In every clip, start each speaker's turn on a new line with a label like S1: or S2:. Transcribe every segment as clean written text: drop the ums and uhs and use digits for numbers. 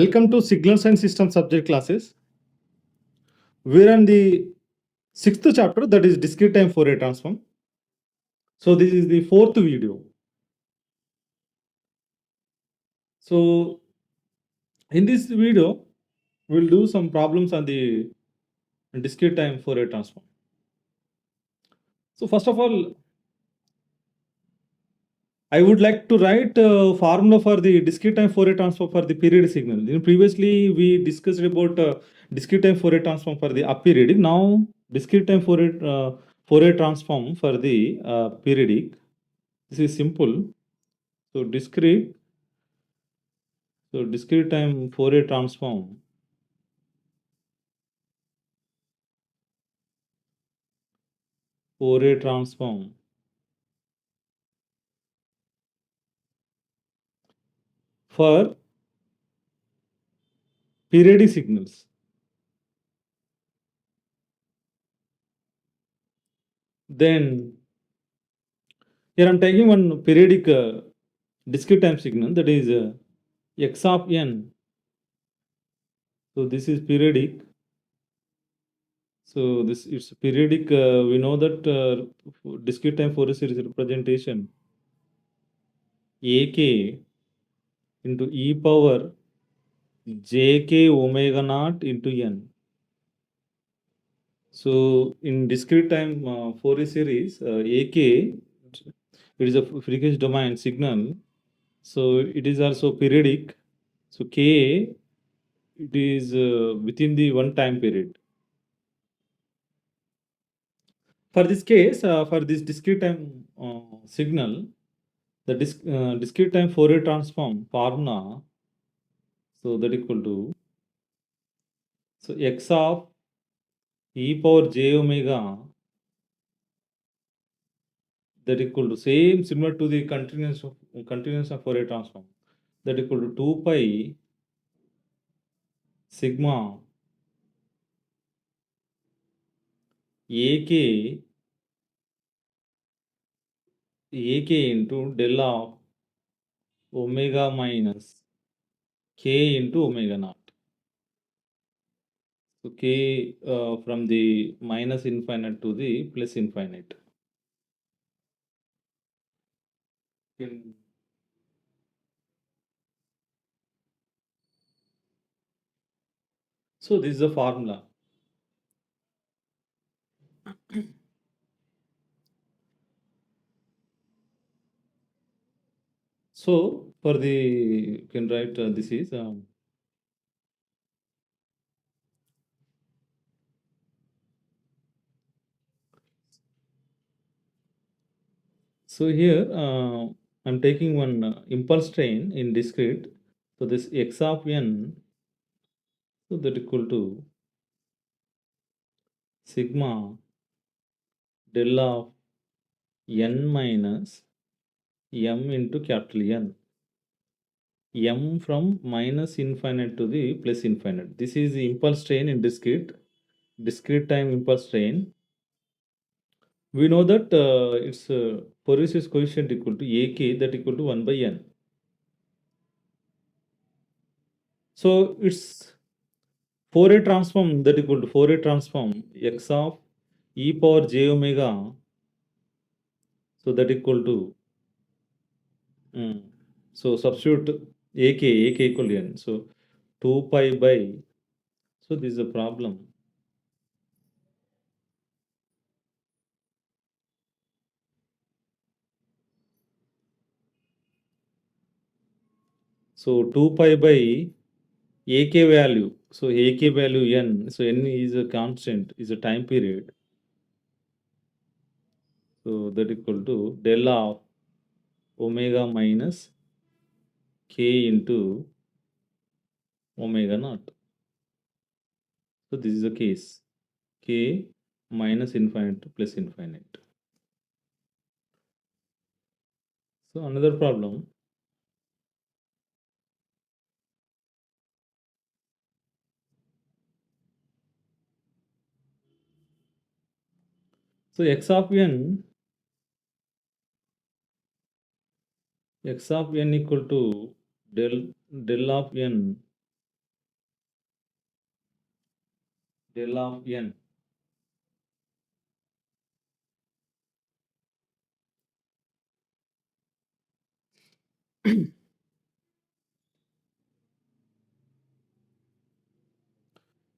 S1: Welcome to Signals and System subject classes. We're on the 6th chapter, that is discrete time Fourier transform. So this is the 4th video. So in this video, we'll do some problems on the discrete time Fourier transform. So first of all, I would like to write a formula for the discrete time Fourier transform for the periodic signal. Previously, we discussed about discrete time Fourier transform for the aperiodic. Now, discrete time Fourier transform for the periodic. This is simple. So discrete time Fourier transform for periodic signals. Then here I'm taking one periodic discrete time signal, that is x of n. So this is periodic. So this it's periodic. We know that discrete time Fourier series representation ak into e power jk omega naught into n. So in discrete time Fourier series, AK, it is a frequency domain signal. So it is also periodic. So K, it is within the one time period. For this case, for this discrete time signal, the discrete time Fourier transform formula, so that equal to, so x of e power j omega, that equal to same similar to the continuous of Fourier transform, that equal to 2 pi sigma ak into del of omega minus k into omega naught. So k from the minus infinite to the plus infinite. So this is the formula. So for the, you can write this is so here I'm taking one impulse train in discrete. So this x of n, so that equal to sigma del of n minus m into capital N. M from minus infinite to the plus infinite. This is the impulse train in discrete time impulse train. We know that its Fourier series coefficient equal to ak, that equal to 1 by n. So it's Fourier transform, that equal to Fourier transform x of e power j omega, so that equal to so substitute ak equal to n. So 2 pi by, so this is a problem. So 2 pi by ak value. So ak value n. So n is a constant, is a time period. So that equal to del of omega minus k into omega naught. So this is the case. K minus infinite to plus infinite. So another problem. So x of n equal to del of n del of n.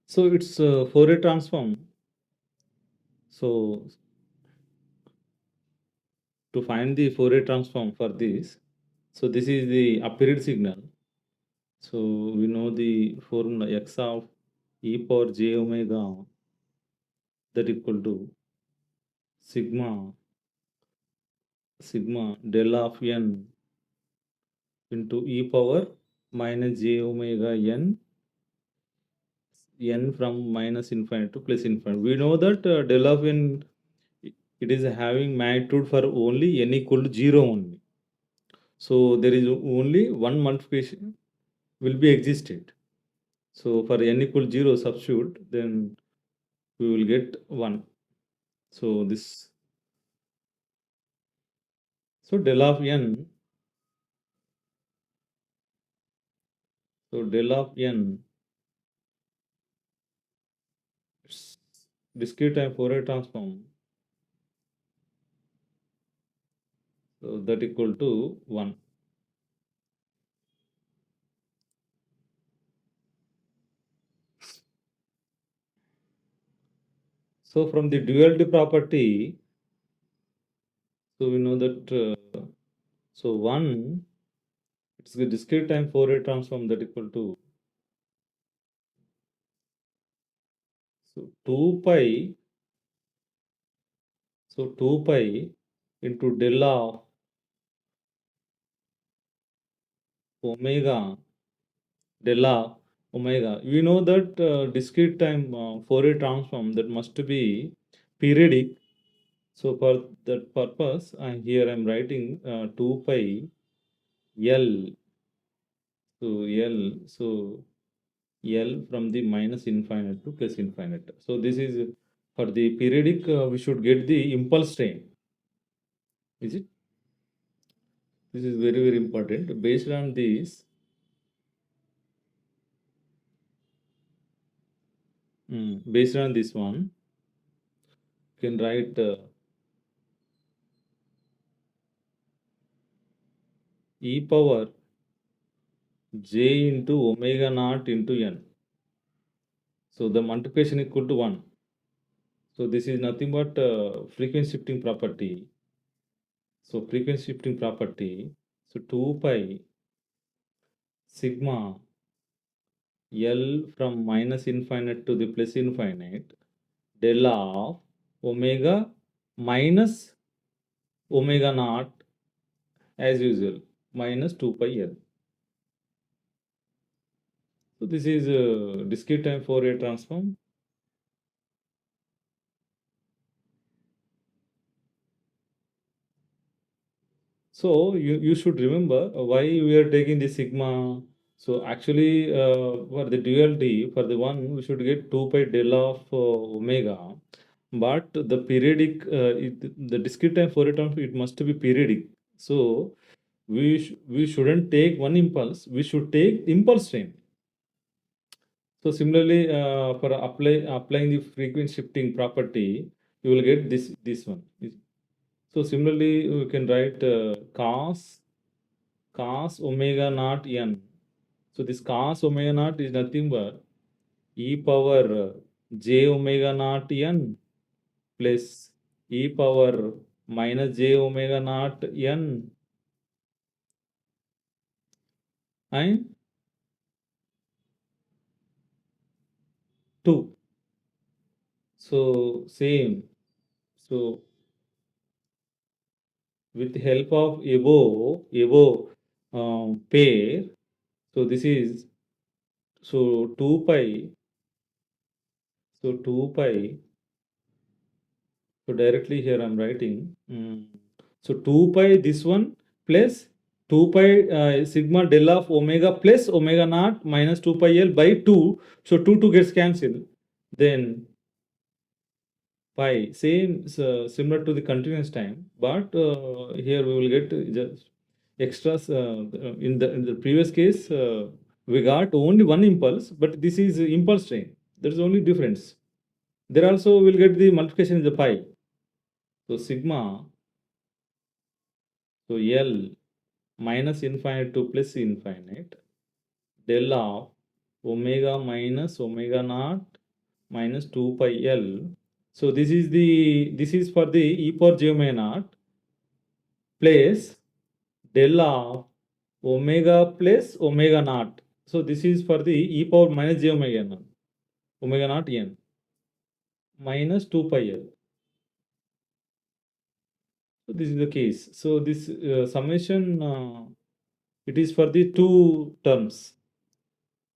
S1: So it's Fourier transform. So to find the Fourier transform for this, so this is the apparent signal. So we know the formula x of e power j omega that equal to sigma del of n into e power minus j omega n from minus infinite to plus infinite. We know that del of n, it is having magnitude for only n equal to 0 only. So there is only one multiplication will be existed. So for n equal 0 substitute, then we will get 1. So this, so del of n, so del of n, it's discrete time Fourier transform. So that equal to 1. So from the duality property, so we know that so 1, it's the discrete time Fourier transform that equal to, so 2 pi, so 2 pi into del of omega, del of omega. We know that discrete time Fourier transform that must be periodic. So for that purpose, here I'm writing 2 pi L. So L from the minus infinite to plus infinite. So this is for the periodic, we should get the impulse train. Is it? This is very, very important. Based on this, based on this one, you can write e power j into omega naught into n. So the multiplication equal to 1. So this is nothing but frequency shifting property. So frequency shifting property. So 2 pi sigma L from minus infinite to the plus infinite del of omega minus omega naught as usual minus 2 pi L. So this is discrete time Fourier transform. So you should remember why we are taking the sigma. So actually for the duality, for the one we should get 2 pi del of omega, but the periodic, the discrete time Fourier transform, it must be periodic. So we shouldn't take one impulse, we should take impulse train. So similarly, for applying the frequency shifting property, you will get this one. So similarly, we can write cos omega naught n. So this cos omega naught is nothing but e power j omega naught n plus e power minus j omega naught n and 2. So same. So with the help of above pair, so this is, so 2 pi, so 2 pi, so directly here I'm writing, so 2 pi this one plus 2 pi sigma del of omega plus omega naught minus 2 pi L by 2, so 2 gets cancelled, then pi, same, similar to the continuous time, but here we will get just extras. In the previous case, we got only one impulse, but this is impulse train. There is only difference. There also will get the multiplication is the pi. So sigma, so L minus infinite to plus infinite, del of omega minus omega naught minus 2 pi L. So this is for the e power j omega naught plus del of omega plus omega naught. So this is for the e power minus j omega naught n minus 2 pi L. So this is the case. So this summation, it is for the two terms.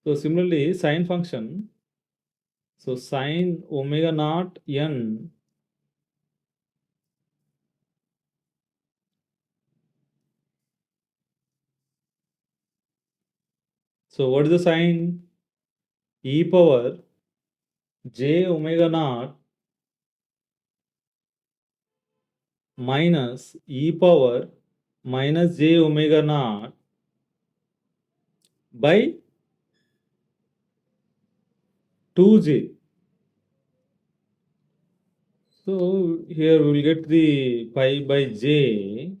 S1: So similarly, sine function, so sine omega naught n, so what is the sine? E power j omega naught minus e power minus j omega naught by 2j. So here we will get the pi by j.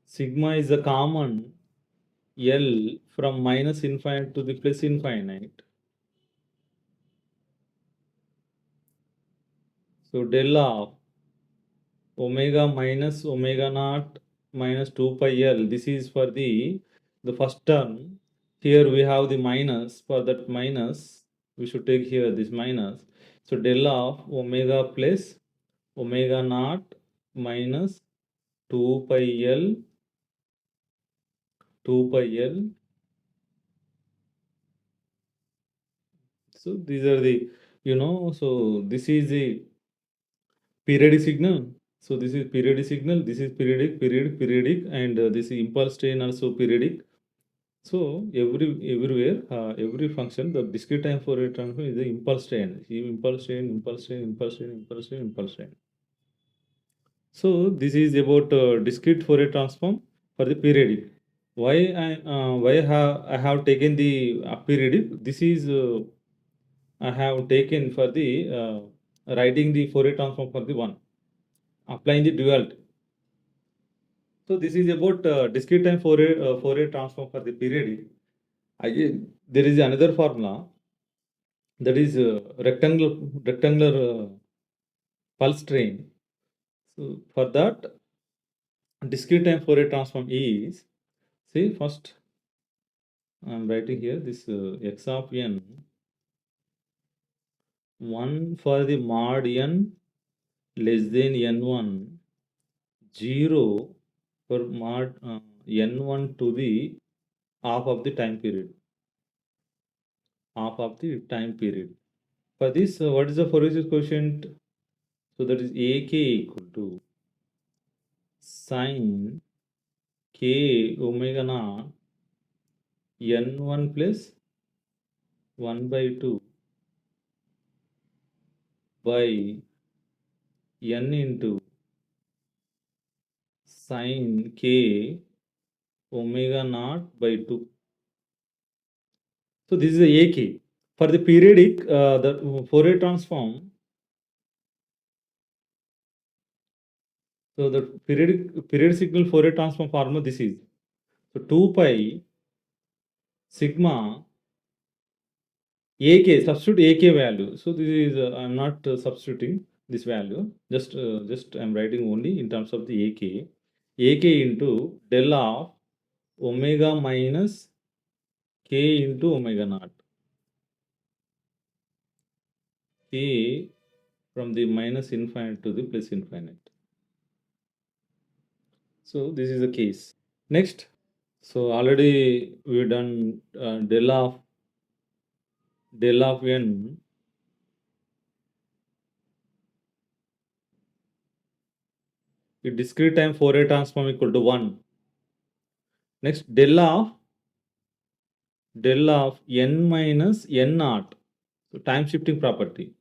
S1: Sigma is the common L from minus infinite to the plus infinite. So del of omega minus omega naught minus 2 pi L. This is for the first term. Here we have the minus. For that minus, we should take here this minus. So del of omega plus omega naught minus 2 pi L, 2 pi L. So these are the, so this is the periodic signal. So this is periodic signal, this is periodic, and this impulse train also periodic. So everywhere, every function, the discrete time Fourier transform is the impulse train. Impulse train, impulse train, impulse train, impulse train, impulse train. So this is about discrete Fourier transform for the periodic. I have taken the periodic? This is I have taken for the writing the Fourier transform for the one, applying the duality. So this is about discrete time Fourier transform for the periodic. Again, there is another formula, that is rectangular pulse train. So for that, discrete time Fourier transform is, see, first I am writing here this x of n, 1 for the mod n less than n1, 0 for mod n1 to the half of the time period. Half of the time period. For this, what is the Fourier quotient? So that is ak equal to sine k omega naught n1 plus 1 by 2 by n into sine k omega naught by 2. So this is the AK. For the periodic, the Fourier transform, so the period signal Fourier transform formula this is. So 2 pi sigma AK, substitute AK value. So this is, I'm not substituting this value. Just I'm writing only in terms of the AK. AK into del of omega minus K into omega naught. K from the minus infinite to the plus infinite. So this is the case. Next, so already we've done del of n. The discrete time Fourier transform equal to 1. Next, del of n minus n naught. So time shifting property.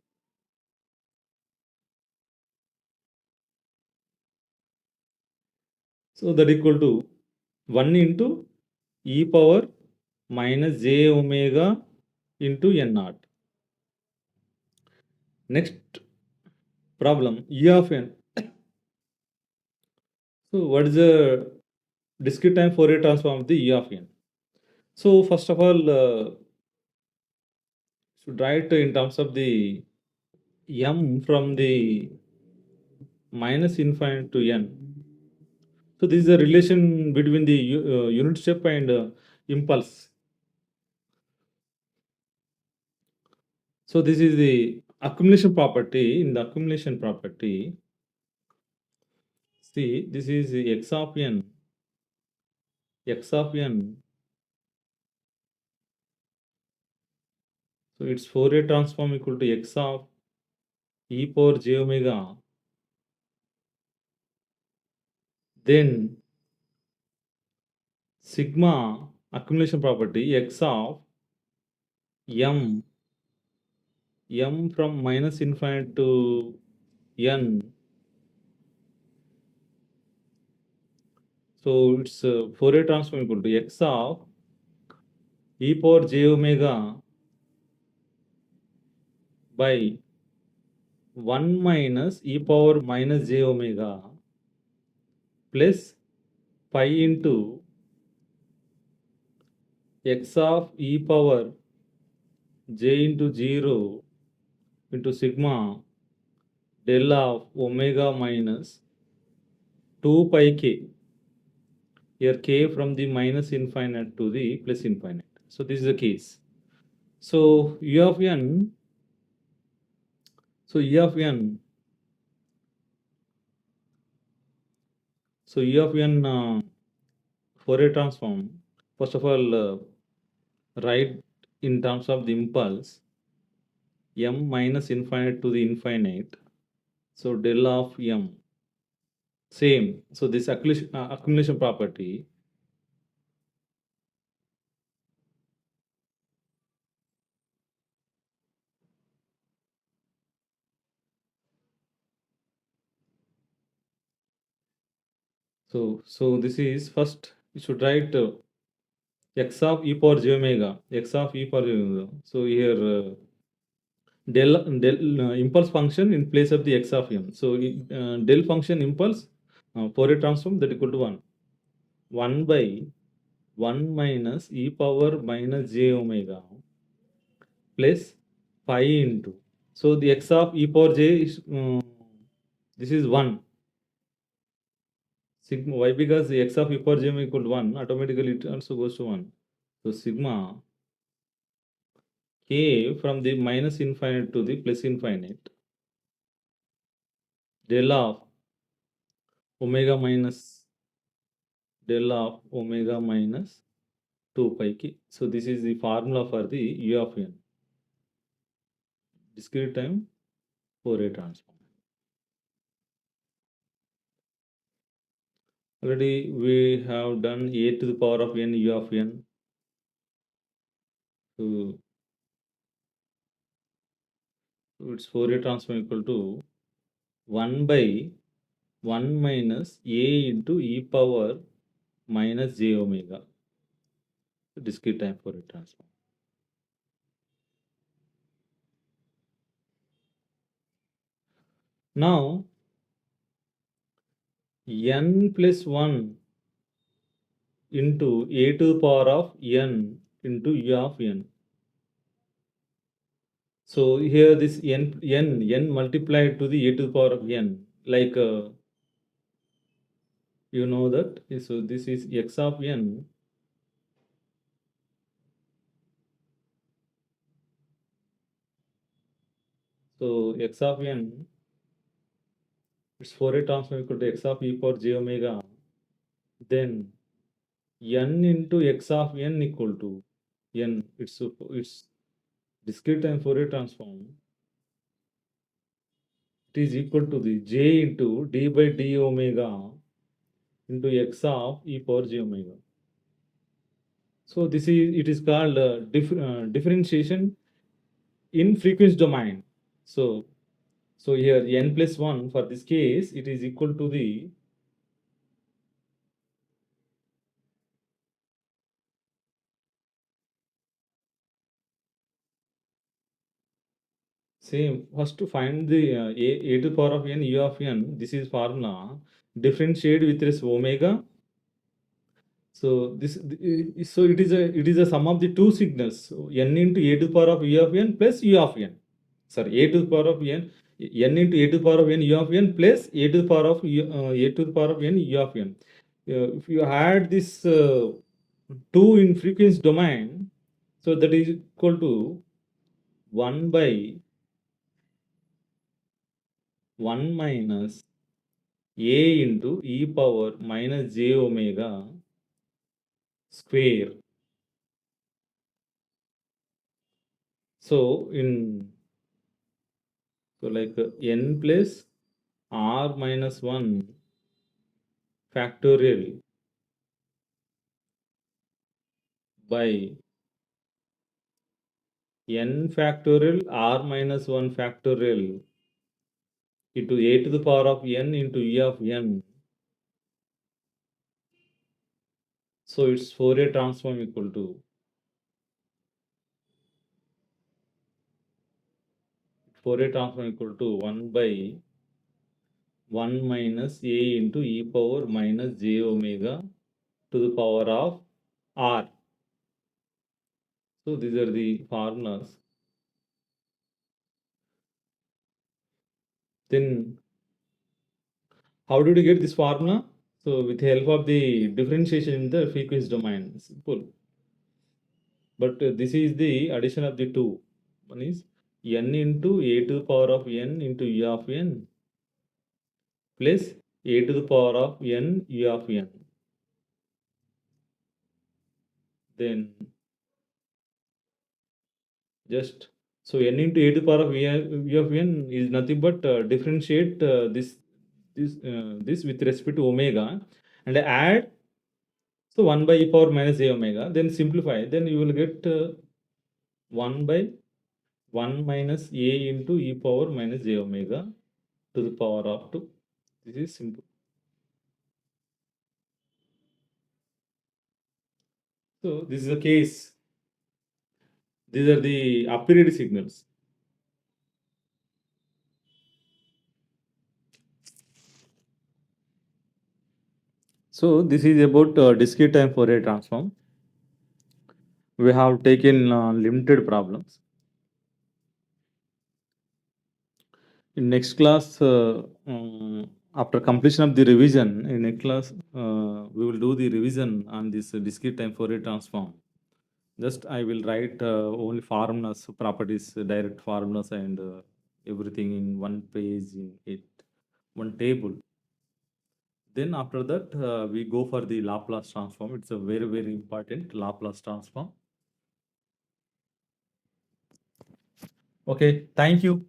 S1: So that equal to 1 into e power minus j omega into n naught. Next problem, E of n. So what is the discrete time Fourier transform of the E of n? So first of all, should write in terms of the m from the minus infinite to n. So this is the relation between the unit step and impulse. So this is the accumulation property. In the accumulation property, see this is the x of n. X of n. So its Fourier transform equal to x of e power j omega. Then sigma accumulation property x of m from minus infinite to n. So its Fourier transform equal to x of e power j omega by 1 minus e power minus j omega plus pi into x of e power j into 0 into sigma del of omega minus 2 pi k. Here k from the minus infinite to the plus infinite. So this is the case. So u of n, so e of n, so e of n Fourier transform, first of all, write in terms of the impulse m minus infinite to the infinite. So del of m, same. So this accumulation property. So this is first you should write x of e power j omega, x of e power j omega. So here del impulse function in place of the x of m. So del function impulse Fourier transform that equal to 1. 1 by 1 minus e power minus j omega plus pi into. So the x of e power j is this is 1. Sigma why? Because the x of e power j omega equal to 1, automatically it also goes to 1. So sigma k from the minus infinite to the plus infinite del of omega minus del of omega minus 2 pi k. So this is the formula for the u of n, discrete time Fourier transform. Already we have done a to the power of n u of n. So its Fourier transform equal to 1 by 1 minus a into e power minus j omega, discrete time Fourier transform. Now n plus 1 into a to the power of n into u of n. So here this n multiplied to the a to the power of n, like you know that. So this is x of n. So x of n, its Fourier transform equal to x of e power j omega. Then n into x of n equal to n. It's discrete time Fourier transform. It is equal to the j into d by d omega into x of e power j omega. So this is it is called differentiation in frequency domain. So here n plus 1 for this case it is equal to the Same. First to find the a to the power of n u of n. This is formula. Differentiate with this omega. So so it is a sum of the two signals. So n into a to the power of u of n plus u of n. Sorry, a to the power of n into a to the power of n u of n plus a to the power of a to the power of n u of n. If you add this 2 in frequency domain, so that is equal to 1 by 1 minus a into e power minus j omega square. So like n plus r minus 1 factorial by n factorial r minus 1 factorial into a to the power of n into e of n. So its Fourier transform equal to 1 by 1 minus a into e power minus j omega to the power of r. So these are the formulas. Then how did you get this formula? So with the help of the differentiation in the frequency domain. Simple. But this is the addition of the two. One is n into a to the power of n into e of n plus a to the power of n e of n. Then just so n into a to the power of e of n is nothing but differentiate this with respect to omega and add so 1 by e power minus a omega, then simplify, then you will get 1 by 1 minus a into e power minus j omega to the power of 2. This is simple. So this is a case. These are the aperiod signals. So this is about discrete time Fourier transform. We have taken limited problems. In next class, after completion of the revision, in next class, we will do the revision on this discrete time Fourier transform. Just I will write only formulas, properties, direct formulas, and everything in one page in it, one table. Then after that, we go for the Laplace transform. It's a very, very important Laplace transform. Okay, thank you.